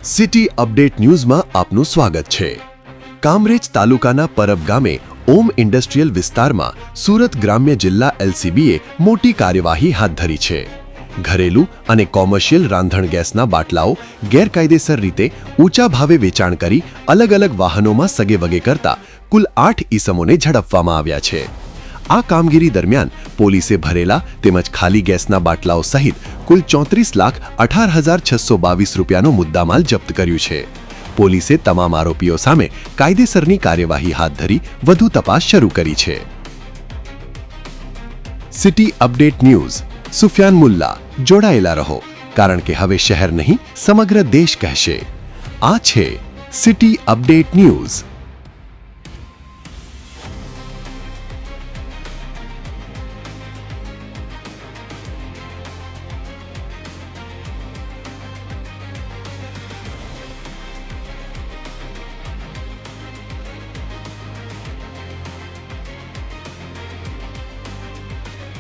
City update ન્યૂઝમાં આપનું સ્વાગત છે। કામરેજ તાલુકાના પરબ ગામે ઓમ ઇન્ડસ્ટ્રીયલ વિસ્તારમાં સુરત ગ્રામ્ય જિલ્લા એલસીબીએ મોટી કાર્યવાહી હાથ ધરી છે। ઘરેલું અને કોમર્શિયલ રાંધણ ગેસના બાટલાઓ ગેરકાયદેસર રીતે ઊંચા ભાવે વેચાણ કરી અલગ અલગ વાહનોમાં સગેવગે કરતા કુલ 8 ઈસમોને ઝડપવામાં આવ્યા છે। આ કામગીરી દરમિયાન પોલીસે ભરેલા તેમજ ખાલી ગેસના બાટલાઓ સહિત કુલ 34,18,622 રૂપિયાનો મુદ્દામાલ જપ્ત કર્યું છે। પોલીસે તમામ આરોપીઓ સામે કાયદેસરની કાર્યવાહી હાથ ધરી વધુ તપાસ શરૂ કરી છે। City update news Sufiyan Mulla જોડાયેલા રહો, કારણ કે હવે શહેર નહીં સમગ્ર દેશ કહેશે। આ છે સિટી અપડેટ ન્યૂઝ।